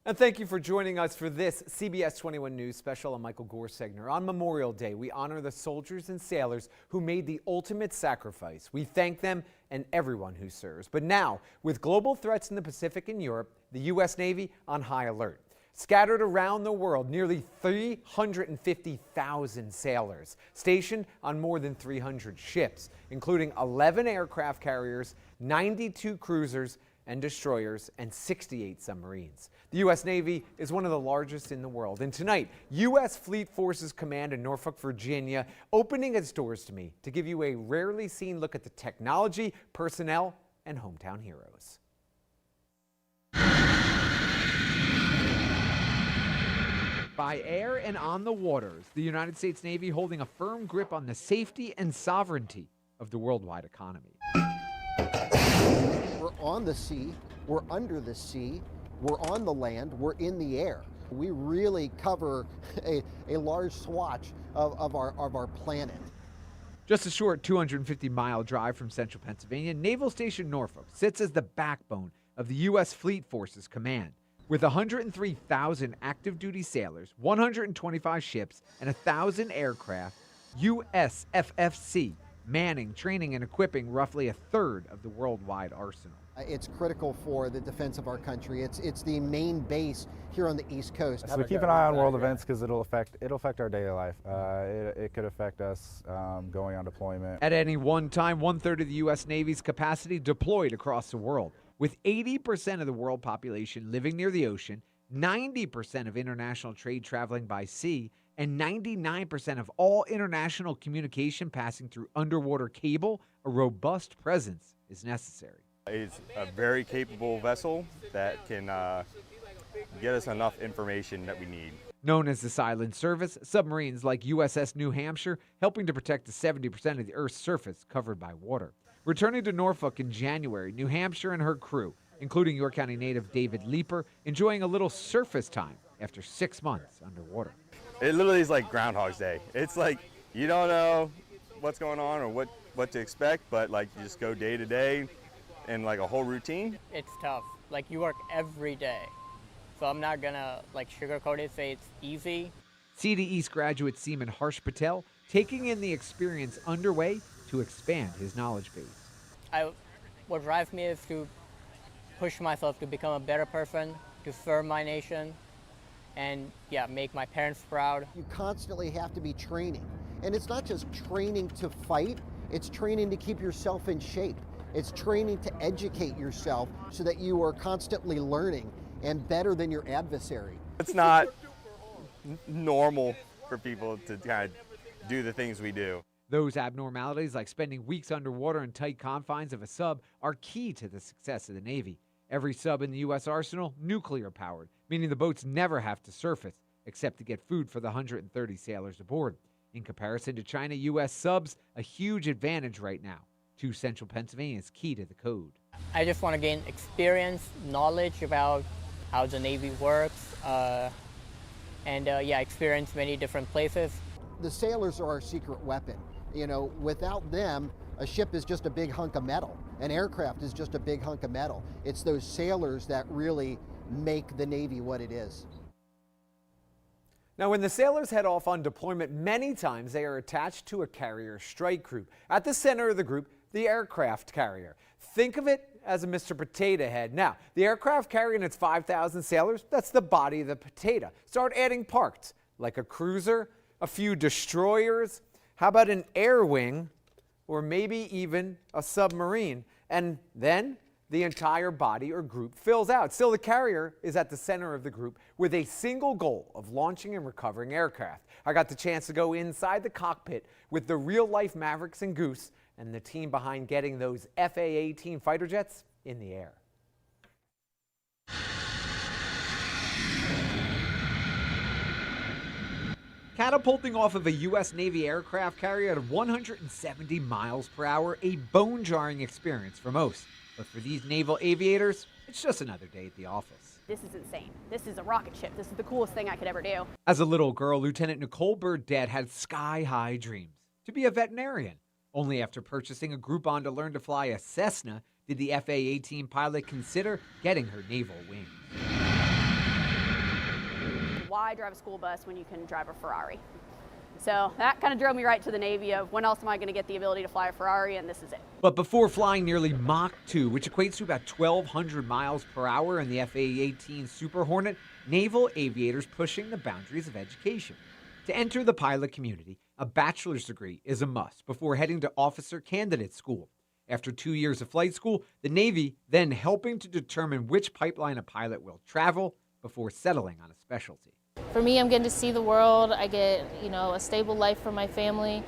And thank you for joining us for this CBS 21 News special. I'm Michael Gorsegner. On Memorial Day, we honor the soldiers and sailors who made the ultimate sacrifice. We thank them and everyone who serves. But now, with global threats in the Pacific and Europe, the U.S. Navy on high alert. Scattered around the world, nearly 350,000 sailors stationed on more than 300 ships, including 11 aircraft carriers, 92 cruisers and destroyers, and 68 submarines. The U.S. Navy is one of the largest in the world. And tonight, U.S. Fleet Forces Command in Norfolk, Virginia, opening its doors to me to give you a rarely seen look at the technology, personnel, and hometown heroes. By air and on the waters, the United States Navy holding a firm grip on the safety and sovereignty of the worldwide economy. We're on the sea, we're under the sea, we're on the land, we're in the air. We really cover a large swatch of our planet. Just a short 250-mile drive from central Pennsylvania, Naval Station Norfolk sits as the backbone of the U.S. Fleet Forces Command. With 103,000 active-duty sailors, 125 ships, and 1,000 aircraft, USFFC manning, training, and equipping roughly a third of the worldwide arsenal. It's critical for the defense of our country. It's the main base here on the East Coast. So we keep an eye on world events because it'll affect our daily life. It could affect us going on deployment. At any one time, one-third of the U.S. Navy's capacity deployed across the world. With 80% of the world population living near the ocean, 90% of international trade traveling by sea, and 99% of all international communication passing through underwater cable, a robust presence is necessary. It's a very capable vessel that can get us enough information that we need. Known as the Silent Service, submarines like USS New Hampshire helping to protect the 70% of the Earth's surface covered by water. Returning to Norfolk in January, New Hampshire and her crew, including York County native David Leeper, enjoying a little surface time after 6 months underwater. It literally is like Groundhog's Day. It's like you don't know what's going on or what to expect, but like you just go day to day and like a whole routine. It's tough. Like you work every day. So I'm not gonna like sugarcoat it, say it's easy. CD East graduate Seaman Harsh Patel taking in the experience underway to expand his knowledge base. What drives me is to push myself to become a better person, to serve my nation, and yeah, make my parents proud. You constantly have to be training. And it's not just training to fight, it's training to keep yourself in shape. It's training to educate yourself so that you are constantly learning and better than your adversary. It's not normal for people to kind of do the things we do. Those abnormalities, like spending weeks underwater in tight confines of a sub, are key to the success of the Navy. Every sub in the U.S. arsenal, nuclear-powered, meaning the boats never have to surface, except to get food for the 130 sailors aboard. In comparison to China, U.S. subs, a huge advantage right now. To central Pennsylvania is key to the code. I just want to gain experience, knowledge about how the Navy works, and experience many different places. The sailors are our secret weapon. You know, without them, a ship is just a big hunk of metal. An aircraft is just a big hunk of metal. It's those sailors that really make the Navy what it is. Now, when the sailors head off on deployment, many times they are attached to a carrier strike group. At the center of the group, the aircraft carrier. Think of it as a Mr. Potato Head. Now, the aircraft carrier and its 5,000 sailors, that's the body of the potato. Start adding parts, like a cruiser, a few destroyers, how about an air wing, or maybe even a submarine, and then the entire body or group fills out. Still, the carrier is at the center of the group with a single goal of launching and recovering aircraft. I got the chance to go inside the cockpit with the real-life Mavericks and Goose and the team behind getting those FA-18 fighter jets in the air. Catapulting off of a U.S. Navy aircraft carrier at 170 miles per hour, a bone-jarring experience for most. But for these naval aviators, it's just another day at the office. This is insane. This is a rocket ship. This is the coolest thing I could ever do. As a little girl, Lieutenant Nicole Burdett had sky-high dreams to be a veterinarian. Only after purchasing a Groupon to learn to fly a Cessna did the FA-18 pilot consider getting her naval wings. why drive a school bus when you can drive a Ferrari? So that kind of drove me right to the Navy of when else am I going to get the ability to fly a Ferrari, and this is it. But before flying nearly Mach 2, which equates to about 1,200 miles per hour in the FA-18 Super Hornet, naval aviators pushing the boundaries of education. To enter the pilot community, a bachelor's degree is a must before heading to officer candidate school. After 2 years of flight school, the Navy then helping to determine which pipeline a pilot will travel before settling on a specialty. For me, I'm getting to see the world. I get, a stable life for my family.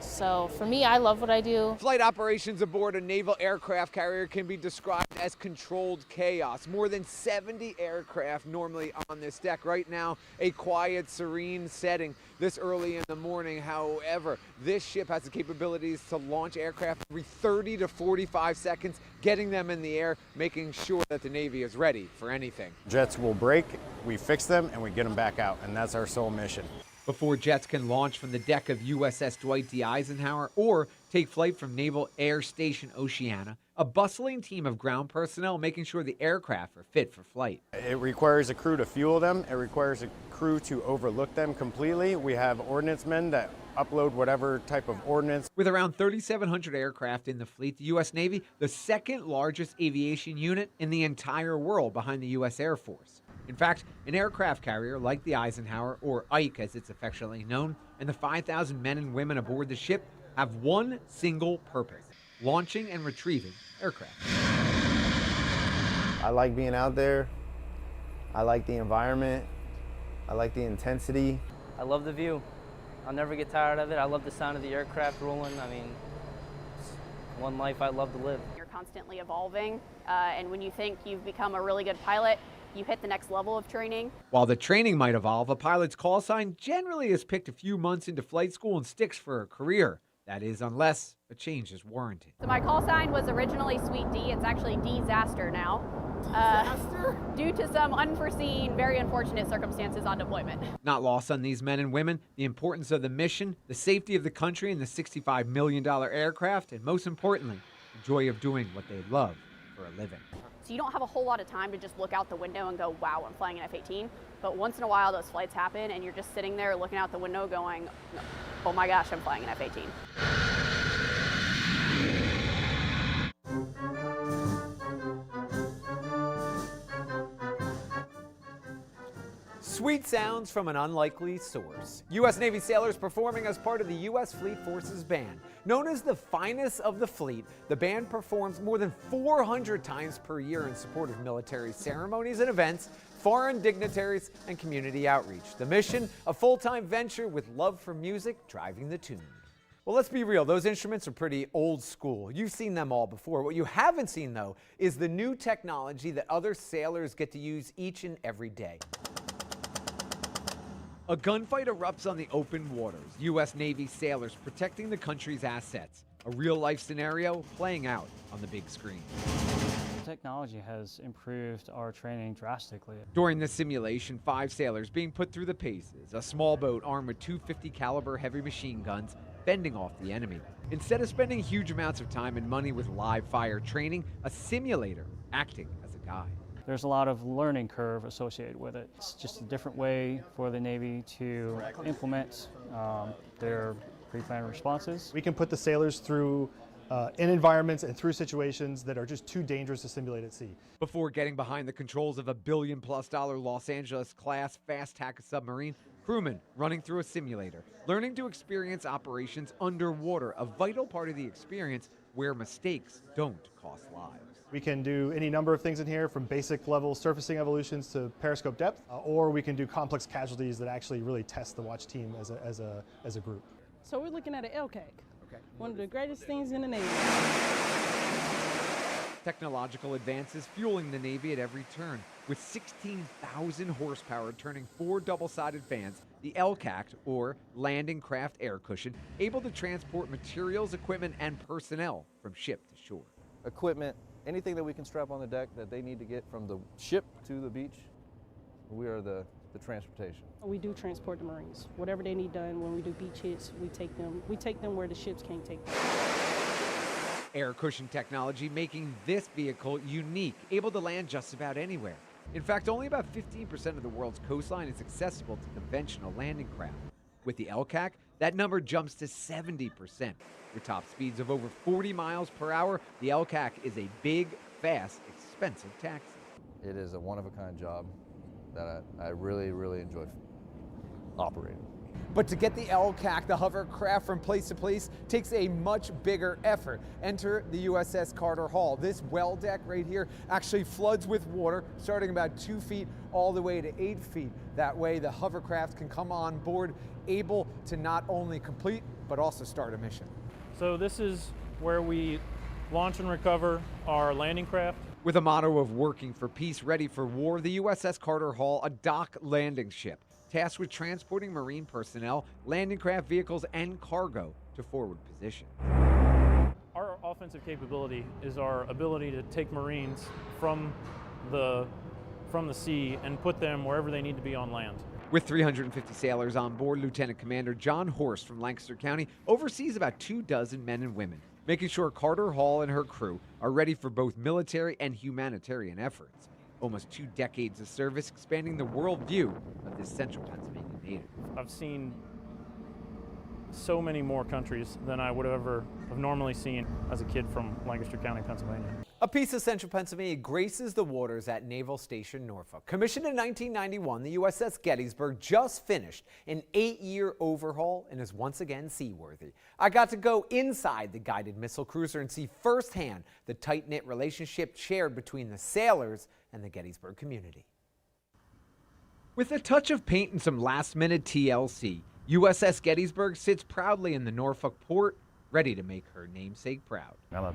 So for me, I love what I do. Flight operations aboard a naval aircraft carrier can be described as controlled chaos. More than 70 aircraft normally on this deck. Right now, a quiet, serene setting this early in the morning. However, this ship has the capabilities to launch aircraft every 30 to 45 seconds, getting them in the air, making sure that the Navy is ready for anything. Jets will break, we fix them, and we get them back out, and that's our sole mission. Before jets can launch from the deck of USS Dwight D. Eisenhower or take flight from Naval Air Station Oceana, a bustling team of ground personnel making sure the aircraft are fit for flight. It requires a crew to fuel them. It requires a crew to overlook them completely. We have ordnance men that upload whatever type of ordnance. With around 3,700 aircraft in the fleet, the U.S. Navy, the second largest aviation unit in the entire world behind the U.S. Air Force. In fact, an aircraft carrier like the Eisenhower, or Ike as it's affectionately known, and the 5,000 men and women aboard the ship have one single purpose: launching and retrieving aircraft. I like being out there. I like the environment. I like the intensity. I love the view. I'll never get tired of it. I love the sound of the aircraft rolling. I mean, it's one life I love to live. You're constantly evolving, and when you think you've become a really good pilot, you hit the next level of training. While the training might evolve, a pilot's call sign generally is picked a few months into flight school and sticks for a career. That is, unless a change is warranted. So my call sign was originally Sweet D. It's actually Disaster now. Due to some unforeseen, very unfortunate circumstances on deployment. Not lost on these men and women the importance of the mission, the safety of the country and the $65 million aircraft, and most importantly, the joy of doing what they love for a living. So you don't have a whole lot of time to just look out the window and go, wow, I'm flying an F-18. But once in a while, those flights happen, and you're just sitting there looking out the window going, oh my gosh, I'm flying an F-18. Sweet sounds from an unlikely source. U.S. Navy sailors performing as part of the U.S. Fleet Forces Band. Known as the finest of the fleet, the band performs more than 400 times per year in support of military ceremonies and events, foreign dignitaries, and community outreach. The mission, a full-time venture with love for music driving the tune. Well, let's be real, those instruments are pretty old school. You've seen them all before. What you haven't seen, though, is the new technology that other sailors get to use each and every day. A gunfight erupts on the open waters. U.S. Navy sailors protecting the country's assets. A real-life scenario playing out on the big screen. Technology has improved our training drastically. During the simulation, 5 sailors being put through the paces. A small boat armed with 250 caliber heavy machine guns fending off the enemy. Instead of spending huge amounts of time and money with live fire training, a simulator acting as a guide. There's a lot of learning curve associated with it. It's just a different way for the Navy to implement their pre-planned responses. We can put the sailors through in environments and through situations that are just too dangerous to simulate at sea. Before getting behind the controls of a $1 billion+ Los Angeles class fast tack submarine, crewmen running through a simulator, learning to experience operations underwater, a vital part of the experience where mistakes don't cost lives. We can do any number of things in here, from basic level surfacing evolutions to periscope depth, or we can do complex casualties that actually really test the watch team as a group. So we're looking at an LCAC, one of the greatest things in the Navy. Technological advances fueling the Navy at every turn. With 16,000 horsepower turning 4 double-sided fans, the LCAC, or Landing Craft Air Cushion, able to transport materials, equipment, and personnel from ship to shore. Equipment, anything that we can strap on the deck that they need to get from the ship to the beach, we are the transportation. We do transport the Marines. Whatever they need done when we do beach hits, we take them where the ships can't take them. Air cushion technology making this vehicle unique, able to land just about anywhere. In fact, only about 15% of the world's coastline is accessible to conventional landing craft. With the LCAC, that number jumps to 70%. With top speeds of over 40 miles per hour, the LCAC is a big, fast, expensive taxi. It is a one-of-a-kind job that I really, really enjoy operating. But to get the LCAC, the hovercraft, from place to place takes a much bigger effort. Enter the USS Carter Hall. This well deck right here actually floods with water, starting about 2 feet all the way to 8 feet. That way the hovercraft can come on board, able to not only complete, but also start a mission. So this is where we launch and recover our landing craft. With a motto of working for peace, ready for war, the USS Carter Hall, a dock landing ship, tasked with transporting Marine personnel, landing craft vehicles, and cargo to forward position. Our offensive capability is our ability to take Marines from the sea and put them wherever they need to be on land. With 350 sailors on board, Lieutenant Commander John Horst from Lancaster County oversees about 24 men and women, making sure Carter Hall and her crew are ready for both military and humanitarian efforts. Almost 2 decades of service, expanding the worldview of this central Pennsylvania native. I've seen so many more countries than I would ever have normally seen as a kid from Lancaster County, Pennsylvania. A piece of central Pennsylvania graces the waters at Naval Station Norfolk. Commissioned in 1991, the USS Gettysburg just finished an 8-year overhaul and is once again seaworthy. I got to go inside the guided missile cruiser and see firsthand the tight-knit relationship shared between the sailors and the Gettysburg community. With a touch of paint and some last-minute TLC, USS Gettysburg sits proudly in the Norfolk port, ready to make her namesake proud. I'm a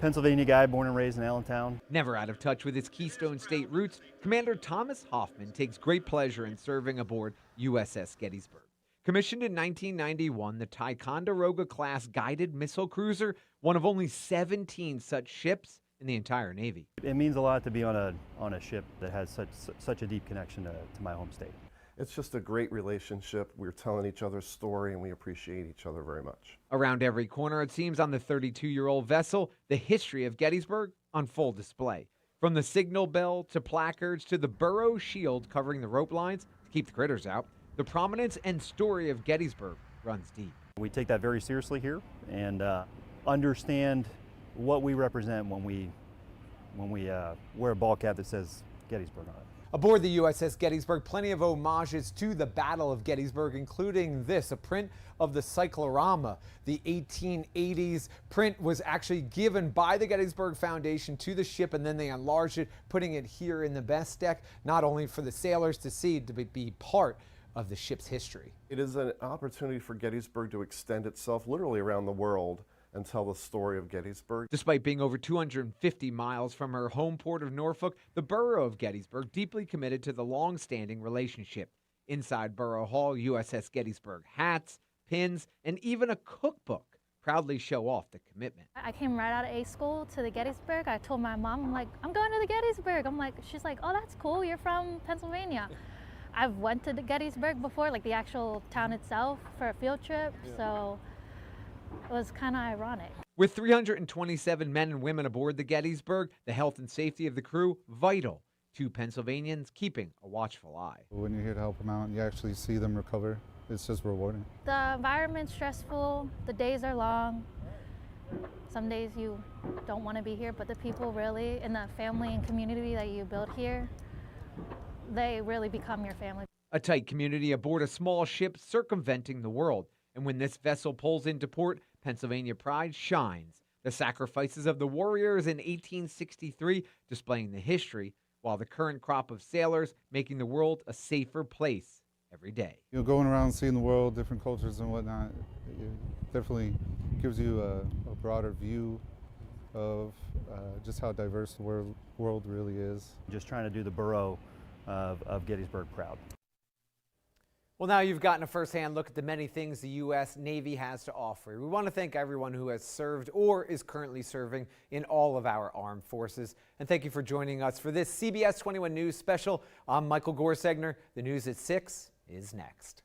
Pennsylvania guy born and raised in Allentown. Never out of touch with its Keystone State roots, Commander Thomas Hoffman takes great pleasure in serving aboard USS Gettysburg. Commissioned in 1991, the Ticonderoga-class guided missile cruiser, one of only 17 such ships in the entire Navy. It means a lot to be on a ship that has such a deep connection to my home state. It's just a great relationship. We're telling each other's story and we appreciate each other very much. Around every corner, it seems, on the 32-year-old vessel, the history of Gettysburg on full display. From the signal bell to placards to the burrow shield covering the rope lines to keep the critters out, the prominence and story of Gettysburg runs deep. We take that very seriously here and understand what we represent when we wear a ball cap that says Gettysburg on it. Aboard the USS Gettysburg, plenty of homages to the Battle of Gettysburg, including this, a print of the cyclorama. The 1880s print was actually given by the Gettysburg Foundation to the ship, and then they enlarged it, putting it here in the best deck, not only for the sailors to see, to be part of the ship's history. It is an opportunity for Gettysburg to extend itself literally around the world and tell the story of Gettysburg. Despite being over 250 miles from her home port of Norfolk, the borough of Gettysburg deeply committed to the long-standing relationship. Inside Borough Hall, USS Gettysburg hats, pins, and even a cookbook proudly show off the commitment. I came right out of A school to the Gettysburg. I told my mom, I'm like, I'm going to the Gettysburg. She's like, oh, that's cool. You're from Pennsylvania. I've went to the Gettysburg before, like the actual town itself, for a field trip. Yeah. So it was kind of ironic. With 327 men and women aboard the Gettysburg, the health and safety of the crew vital to Pennsylvanians keeping a watchful eye. When you're here to help them out and you actually see them recover, it's just rewarding. The environment's stressful, the days are long. Some days you don't want to be here, but the people really, and the family and community that you build here, they really become your family. A tight community aboard a small ship circumventing the world. And when this vessel pulls into port, Pennsylvania pride shines. The sacrifices of the warriors in 1863 displaying the history, while the current crop of sailors making the world a safer place every day. Going around seeing the world, different cultures and whatnot, it definitely gives you a broader view of just how diverse the world really is. Just trying to do the borough of Gettysburg proud. Well, now you've gotten a first-hand look at the many things the U.S. Navy has to offer. We want to thank everyone who has served or is currently serving in all of our armed forces. And thank you for joining us for this CBS 21 News special. I'm Michael Gorsegner. The news at 6 is next.